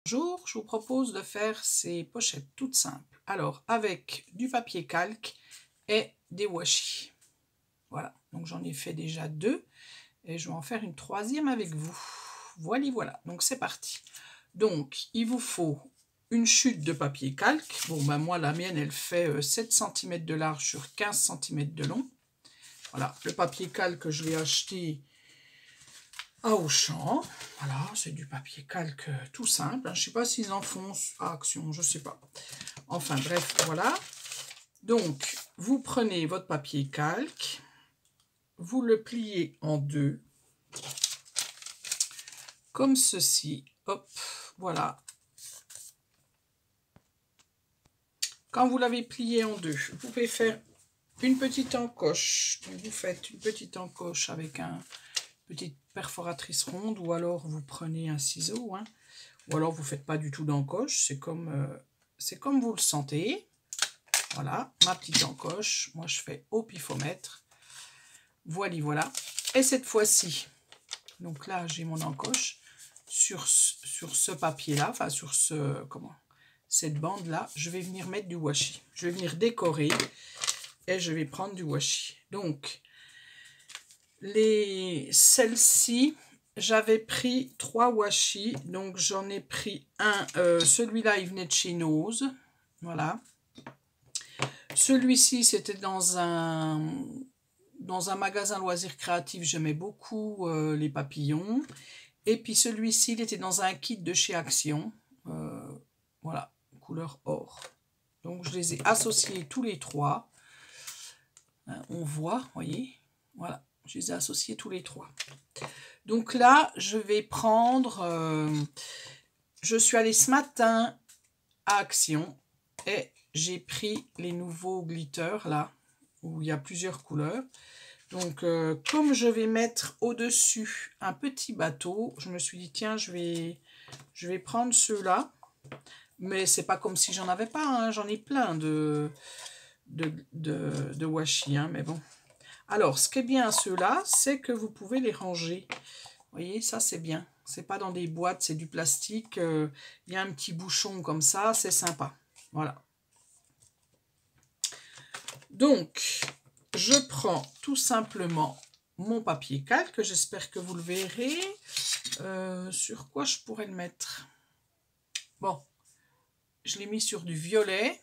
Bonjour, je vous propose de faire ces pochettes toutes simples. Alors, avec du papier calque et des washi. Voilà, donc j'en ai fait déjà 2 et je vais en faire une 3e avec vous. Voilà, donc c'est parti. Donc, il vous faut une chute de papier calque. Bon, ben moi, la mienne, elle fait 7 cm de large sur 15 cm de long. Voilà, le papier calque, je l'ai acheté à Auchan. Voilà, c'est du papier calque tout simple. Je ne sais pas s'ils en font à Action, je ne sais pas. Enfin bref, voilà. Donc, vous prenez votre papier calque, vous le pliez en deux, comme ceci. Hop, voilà. Quand vous l'avez plié en deux, vous pouvez faire une petite encoche. Donc, vous faites une petite encoche avec une petite perforatrice ronde, ou alors vous prenez un ciseau, hein. Ou alors vous ne faites pas du tout d'encoche, c'est comme vous le sentez. Voilà, ma petite encoche. Moi, je fais au pifomètre. Voilà. Et cette fois-ci, donc là, j'ai mon encoche sur ce papier-là, enfin sur cette bande-là, je vais venir mettre du washi. Je vais venir décorer et je vais prendre du washi. Donc, celles-ci, j'avais pris 3 washi, donc j'en ai pris un. Celui-là, il venait de chez Nose. Voilà. Celui-ci, c'était dans un magasin loisirs créatifs. J'aimais beaucoup les papillons. Et puis celui-ci, il était dans un kit de chez Action. Voilà, couleur or. Donc, je les ai associés tous les 3. On voit, voyez. Voilà, je les ai associés tous les 3. Donc là, je vais prendre... je suis allée ce matin à Action et j'ai pris les nouveaux glitters là, où il y a plusieurs couleurs. Donc, comme je vais mettre au-dessus un petit bateau, je me suis dit, tiens, je vais prendre ceux-là. Mais c'est pas comme si j'en avais pas, hein. J'en ai plein de washi, hein, mais bon. Alors, ce qui est bien ceux-là, c'est que vous pouvez les ranger. Vous voyez, ça c'est bien. C'est pas dans des boîtes, c'est du plastique. Il y a un petit bouchon comme ça, c'est sympa. Voilà. Donc, je prends tout simplement mon papier calque. J'espère que vous le verrez. Sur quoi je pourrais le mettre? Bon, je l'ai mis sur du violet.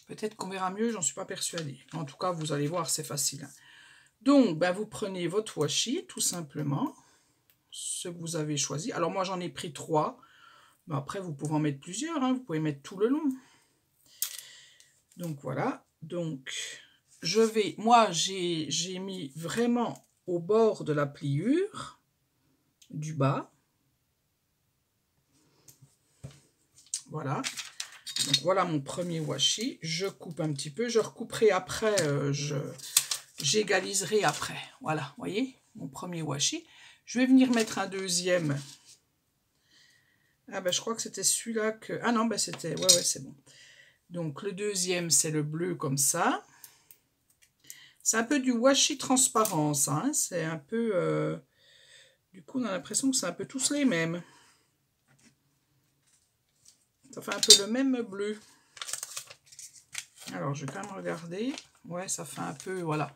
Peut-être qu'on verra mieux, j'en suis pas persuadée. En tout cas, vous allez voir, c'est facile. Donc, ben, vous prenez votre washi, tout simplement. Ce que vous avez choisi. Alors, moi, j'en ai pris 3. Mais après, vous pouvez en mettre plusieurs. Hein. Vous pouvez mettre tout le long. Donc, voilà. Donc, moi, j'ai mis vraiment au bord de la pliure du bas. Voilà. Donc, voilà mon premier washi. Je coupe un petit peu. Je recouperai après. J'égaliserai après. Voilà, vous voyez, mon premier washi. Je vais venir mettre un deuxième. Ah ben, je crois que c'était celui-là que... Ah non, ben c'était... Ouais, c'est bon. Donc, le deuxième, c'est le bleu comme ça. C'est un peu du washi transparence, hein. C'est un peu... Du coup, on a l'impression que c'est un peu tous les mêmes. Ça fait un peu le même bleu. Alors, je vais quand même regarder. Ouais, ça fait un peu, voilà,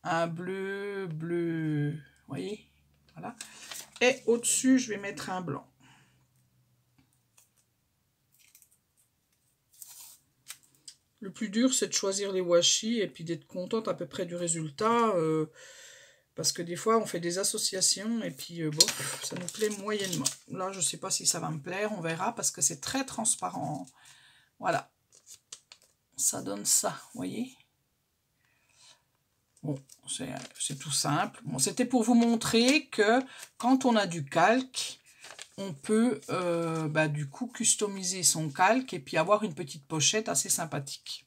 un bleu. Vous voyez? Voilà. Et au-dessus, je vais mettre un blanc. Le plus dur, c'est de choisir les washi et puis d'être contente à peu près du résultat. Parce que des fois, on fait des associations et puis, bon, ça nous plaît moyennement. Là, je ne sais pas si ça va me plaire, on verra, parce que c'est très transparent. Voilà. Ça donne ça, vous voyez? Bon, c'est tout simple. Bon, c'était pour vous montrer que quand on a du calque, on peut du coup customiser son calque et puis avoir une petite pochette assez sympathique.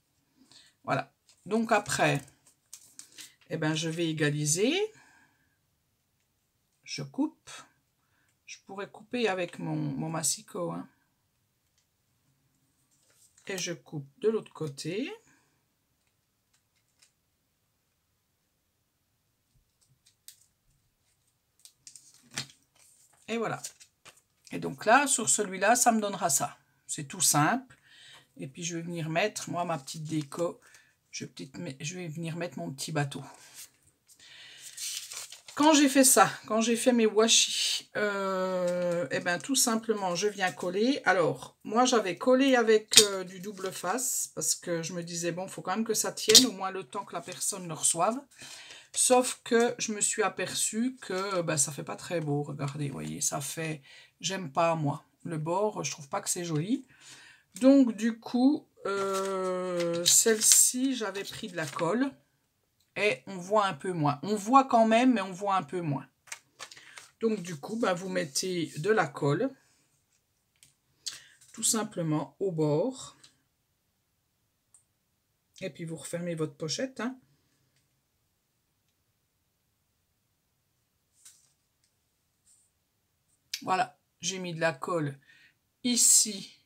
Voilà. Donc après, eh ben, je vais égaliser. Je coupe. Je pourrais couper avec mon massicot, hein. Et je coupe de l'autre côté. Et voilà. Et donc là, sur celui-là, ça me donnera ça. C'est tout simple. Et puis, je vais venir mettre, moi, ma petite déco. Je vais venir mettre mon petit bateau. Quand j'ai fait ça, quand j'ai fait mes washi, et ben tout simplement, je viens coller. Alors, moi, j'avais collé avec du double face parce que je me disais, bon, il faut quand même que ça tienne, au moins le temps que la personne le reçoive. Sauf que je me suis aperçue que ben, ça fait pas très beau. Regardez, vous voyez, ça fait... J'aime pas, moi. Le bord, je trouve pas que c'est joli. Donc, du coup, celle-ci, j'avais pris de la colle. Et on voit un peu moins. On voit quand même, mais on voit un peu moins. Donc, du coup, ben, vous mettez de la colle, tout simplement, au bord. Et puis, vous refermez votre pochette. Hein. Voilà, j'ai mis de la colle ici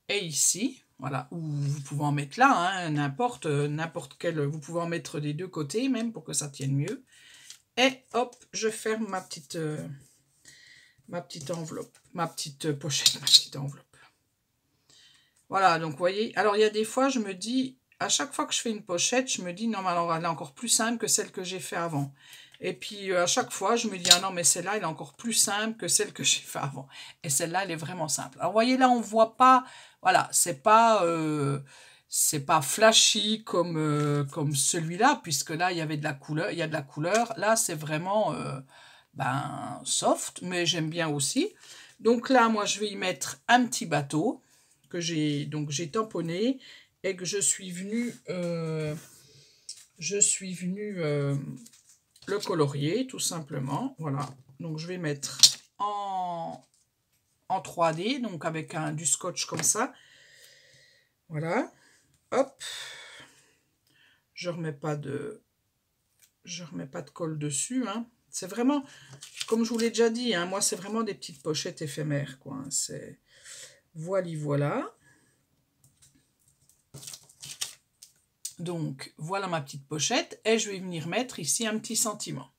et ici. Voilà, ou vous pouvez en mettre là, hein, n'importe quel. Vous pouvez en mettre des deux côtés, même, pour que ça tienne mieux. Et hop, je ferme ma petite enveloppe, ma petite pochette, ma petite enveloppe. Voilà, donc vous voyez, alors il y a des fois, je me dis, à chaque fois que je fais une pochette, je me dis, non, mais alors elle est encore plus simple que celle que j'ai fait avant. Et puis à chaque fois, je me dis, ah non, mais celle-là, elle est encore plus simple que celle que j'ai fait avant. Et celle-là, elle est vraiment simple. Alors vous voyez, là, on ne voit pas, voilà, c'est pas flashy comme, comme celui-là, puisque là, il y avait de la couleur, il y a de la couleur. Là, c'est vraiment ben, soft, mais j'aime bien aussi. Donc là, moi, je vais y mettre un petit bateau que j'ai tamponné et que je suis venue le colorier tout simplement. Voilà, donc je vais mettre en 3D, donc avec du scotch comme ça. Voilà, hop, je remets pas de colle dessus, hein. C'est vraiment, comme je vous l'ai déjà dit, hein, moi c'est vraiment des petites pochettes éphémères, quoi, hein. C'est voilà. Donc, voilà ma petite pochette. Et je vais venir mettre ici un petit sentiment.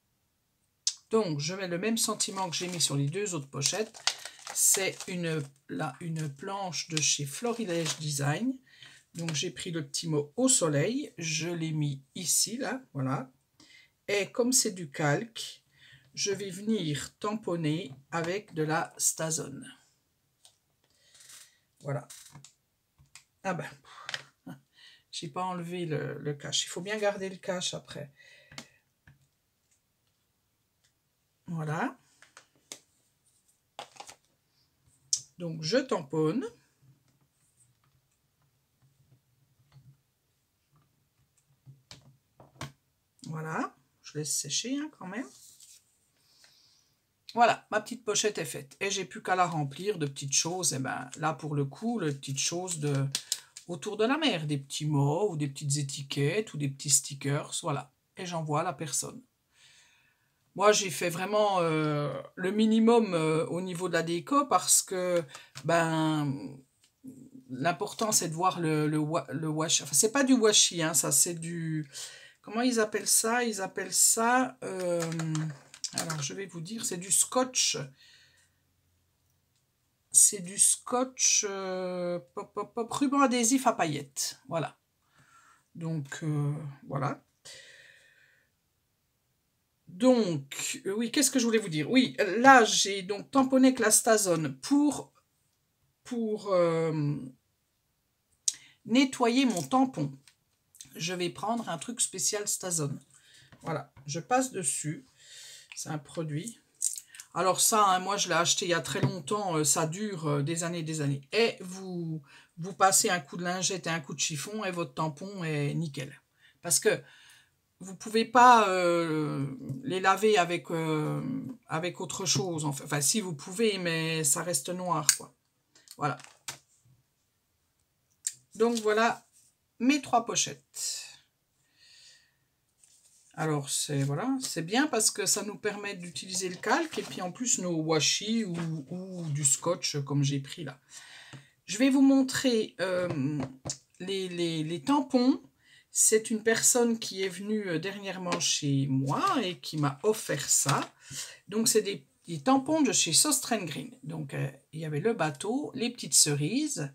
Donc, je mets le même sentiment que j'ai mis sur les deux autres pochettes. C'est une planche de chez Florilège Design. Donc, j'ai pris le petit mot au soleil. Je l'ai mis ici, là, voilà. Et comme c'est du calque, je vais venir tamponner avec de la Stazone. Voilà. Ah ben, j'ai pas enlevé le cache. Il faut bien garder le cache après. Voilà. Donc, je tamponne. Voilà. Je laisse sécher hein, quand même. Voilà, ma petite pochette est faite. Et j'ai plus qu'à la remplir de petites choses. Et ben là, pour le coup, les petites choses autour de la mer. Des petits mots ou des petites étiquettes ou des petits stickers. Voilà. Et j'envoie à la personne. Moi, j'ai fait vraiment le minimum au niveau de la déco parce que ben l'important, c'est de voir le washi. Enfin, c'est pas du washi, hein, ça, c'est du... Comment ils appellent ça? Ils appellent ça... alors, je vais vous dire, c'est du scotch. C'est du scotch ruban adhésif à paillettes. Voilà. Donc, voilà. Donc, oui, qu'est-ce que je voulais vous dire? Oui, là, j'ai donc tamponné avec la Stazone pour nettoyer mon tampon. Je vais prendre un truc spécial Stazone. Voilà, je passe dessus. C'est un produit. Alors ça, hein, moi, je l'ai acheté il y a très longtemps. Ça dure des années et des années. Et vous passez un coup de lingette et un coup de chiffon et votre tampon est nickel. Parce que vous ne pouvez pas les laver avec autre chose. Enfin, si vous pouvez, mais ça reste noir, quoi. Voilà. Donc, voilà mes 3 pochettes. Alors, c'est bien parce que ça nous permet d'utiliser le calque et puis en plus nos washi ou du scotch comme j'ai pris là. Je vais vous montrer les tampons. C'est une personne qui est venue dernièrement chez moi et qui m'a offert ça. Donc, c'est des tampons de chez Sauce Green. Donc, il y avait le bateau, les petites cerises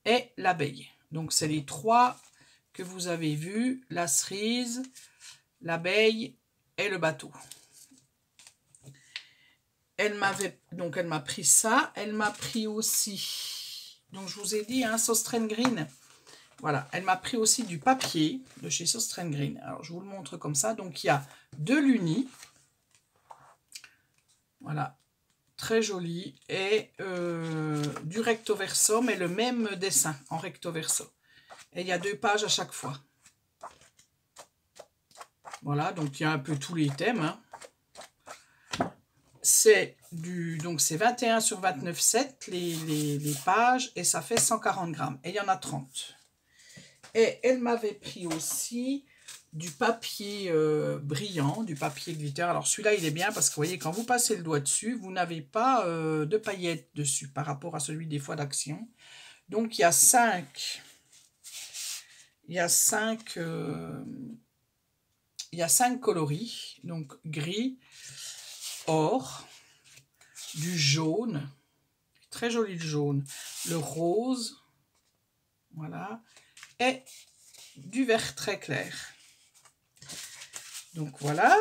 et l'abeille. Donc, c'est les trois que vous avez vus, la cerise, l'abeille et le bateau. Elle m'a pris ça. Elle m'a pris aussi, donc je vous ai dit, hein, Sauce Green. Voilà, elle m'a pris aussi du papier de chez Sauce Green. Alors, je vous le montre comme ça. Donc, il y a de l'uni. Voilà, très joli. Et du recto verso, mais le même dessin en recto verso. Et il y a 2 pages à chaque fois. Voilà, donc il y a un peu tous les thèmes. Hein. C'est 21 sur 29,7 les pages. Et ça fait 140 grammes. Et il y en a 30. Et elle m'avait pris aussi du papier brillant, du papier glitter. Alors celui-là, il est bien parce que vous voyez, quand vous passez le doigt dessus, vous n'avez pas de paillettes dessus par rapport à celui des fois d'Action. Donc il y a 5 coloris. Donc gris, or, du jaune, très joli le jaune, le rose, voilà, et du vert très clair. Donc voilà,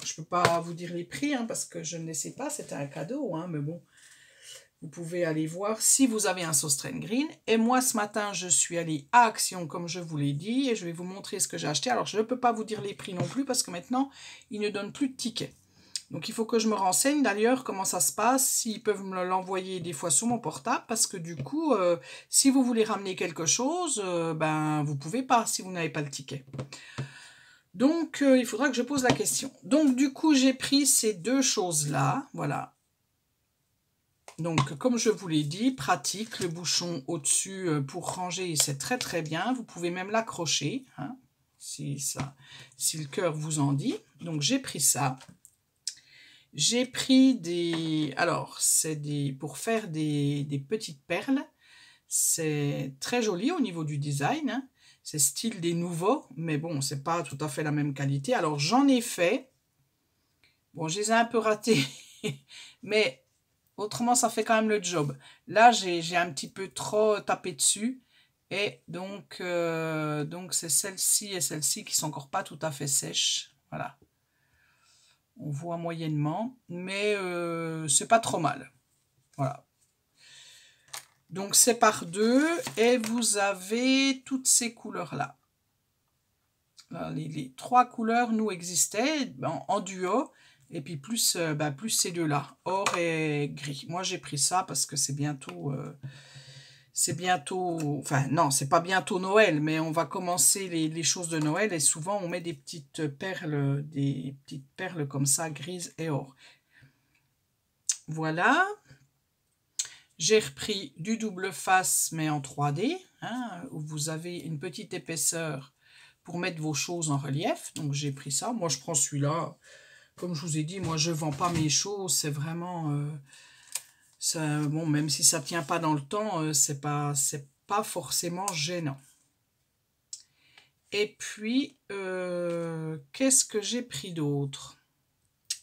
je ne peux pas vous dire les prix hein, parce que je ne les sais pas, c'était un cadeau, hein, mais bon, vous pouvez aller voir si vous avez un Sauce Green. Et moi ce matin, je suis allée à Action comme je vous l'ai dit et je vais vous montrer ce que j'ai acheté. Alors je ne peux pas vous dire les prix non plus parce que maintenant, ils ne donnent plus de tickets. Donc il faut que je me renseigne d'ailleurs comment ça se passe, s'ils peuvent me l'envoyer des fois sur mon portable parce que du coup, si vous voulez ramener quelque chose, ben vous ne pouvez pas si vous n'avez pas le ticket. Donc, il faudra que je pose la question. Donc, du coup, j'ai pris ces 2 choses-là. Voilà. Donc, comme je vous l'ai dit, pratique. Le bouchon au-dessus pour ranger, c'est très, très bien. Vous pouvez même l'accrocher, hein, si le cœur vous en dit. Donc, j'ai pris ça. J'ai pris des... Alors, c'est pour faire des petites perles. C'est très joli au niveau du design, hein. C'est style des nouveaux, mais bon, c'est pas tout à fait la même qualité. Alors, j'en ai fait. Bon, je les ai un peu ratés, mais autrement, ça fait quand même le job. Là, j'ai un petit peu trop tapé dessus. Et donc c'est celle-ci et celle-ci qui sont encore pas tout à fait sèches. Voilà. On voit moyennement, mais c'est pas trop mal. Voilà. Donc, c'est par 2 et vous avez toutes ces couleurs-là. Les 3 couleurs nous existaient en duo et puis plus ces 2-là, or et gris. Moi, j'ai pris ça parce que c'est bientôt, enfin non, c'est pas bientôt Noël, mais on va commencer les choses de Noël et souvent on met des petites perles comme ça, grises et or. Voilà. J'ai repris du double face, mais en 3D, hein, où vous avez une petite épaisseur pour mettre vos choses en relief. Donc, j'ai pris ça. Moi, je prends celui-là. Comme je vous ai dit, moi, je ne vends pas mes choses. C'est vraiment... bon, même si ça ne tient pas dans le temps, c'est pas forcément gênant. Et puis, qu'est-ce que j'ai pris d'autre?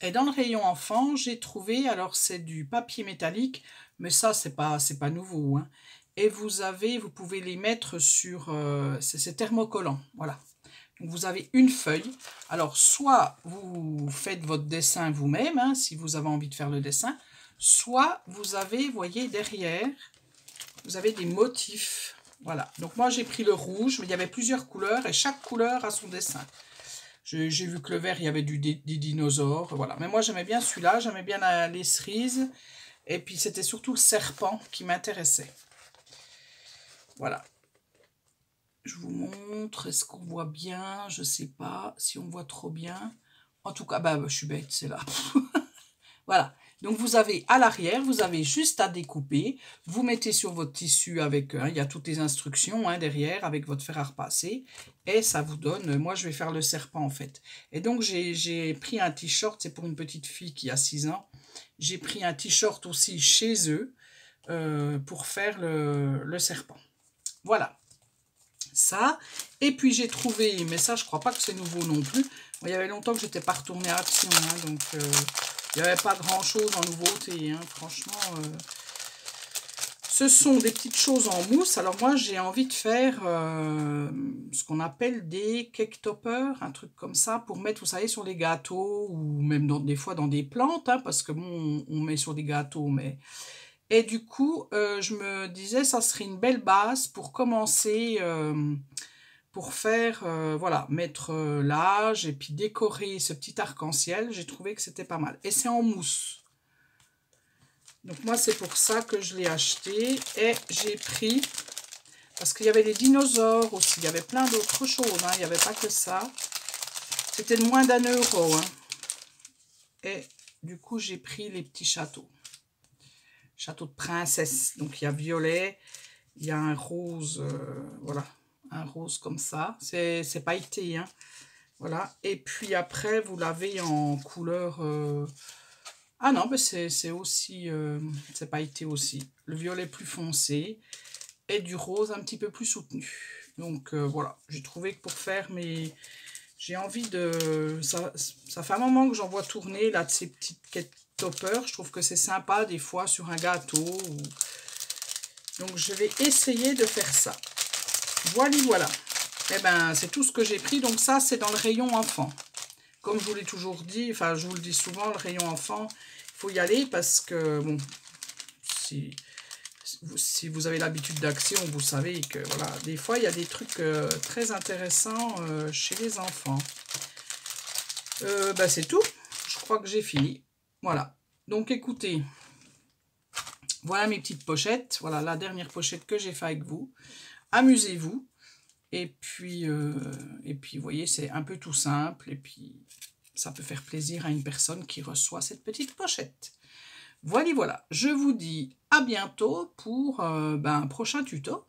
Et dans le rayon enfant, j'ai trouvé... Alors, c'est du papier métallique... Mais ça, c'est pas nouveau. Hein. Et vous pouvez les mettre sur... c'est thermocollant. Voilà. Donc, vous avez une feuille. Alors, soit vous faites votre dessin vous-même, hein, si vous avez envie de faire le dessin. Soit vous avez, vous voyez, derrière, vous avez des motifs. Voilà. Donc, moi, j'ai pris le rouge, mais il y avait plusieurs couleurs. Et chaque couleur a son dessin. J'ai vu que le vert, il y avait des dinosaures. Voilà. Mais moi, j'aimais bien celui-là. J'aimais bien les cerises. Et puis, c'était surtout le serpent qui m'intéressait. Voilà. Je vous montre. Est-ce qu'on voit bien? Je ne sais pas si on voit trop bien. En tout cas, je suis bête, c'est là. Voilà. Donc, vous avez à l'arrière, vous avez juste à découper. Vous mettez sur votre tissu avec... il y a toutes les instructions derrière avec votre fer à repasser. Et ça vous donne... Moi, je vais faire le serpent, en fait. Et donc, j'ai pris un t-shirt. C'est pour une petite fille qui a 6 ans. J'ai pris un t-shirt aussi chez eux pour faire le serpent. Voilà. Ça. Et puis, j'ai trouvé... Mais ça, je ne crois pas que c'est nouveau non plus. Bon, il y avait longtemps que je n'étais pas retournée à Action. Hein, donc, Il n'y avait pas grand-chose en nouveauté, hein, franchement. Ce sont des petites choses en mousse. Alors moi, j'ai envie de faire ce qu'on appelle des cake toppers, un truc comme ça, pour mettre, vous savez, sur les gâteaux, ou même des fois dans des plantes, hein, parce que bon, on met sur des gâteaux, mais... Et du coup, je me disais, ça serait une belle base pour commencer... pour faire, voilà, mettre l'âge et puis décorer ce petit arc-en-ciel. J'ai trouvé que c'était pas mal. Et c'est en mousse. Donc moi, c'est pour ça que je l'ai acheté. Et j'ai pris, parce qu'il y avait les dinosaures aussi. Il y avait plein d'autres choses, hein. Il n'y avait pas que ça. C'était de moins d'1 €. Hein. Et du coup, j'ai pris les petits châteaux. Château de princesse. Donc, il y a violet, il y a un rose, voilà. Un rose comme ça, c'est pailleté, hein. Voilà, et puis après vous l'avez en couleur ah non, mais c'est aussi c'est pailleté aussi, le violet plus foncé et du rose un petit peu plus soutenu. Donc voilà, j'ai trouvé que pour faire mes... j'ai envie de... ça fait un moment que j'en vois tourner là de ces petites cake toppers. Je trouve que c'est sympa des fois sur un gâteau ou... donc je vais essayer de faire ça. Voilà. Et ben c'est tout ce que j'ai pris. Donc ça, c'est dans le rayon enfant. Comme je vous l'ai toujours dit, enfin je vous le dis souvent, le rayon enfant, il faut y aller parce que, bon, si vous avez l'habitude d'Action, vous savez que, voilà, des fois, il y a des trucs très intéressants chez les enfants. Ben, c'est tout. Je crois que j'ai fini. Voilà. Donc, écoutez, voilà mes petites pochettes. Voilà la dernière pochette que j'ai fait avec vous. Amusez-vous. Et puis, vous voyez, c'est un peu tout simple. Et puis, ça peut faire plaisir à une personne qui reçoit cette petite pochette. Voilà. Je vous dis à bientôt pour un prochain tuto.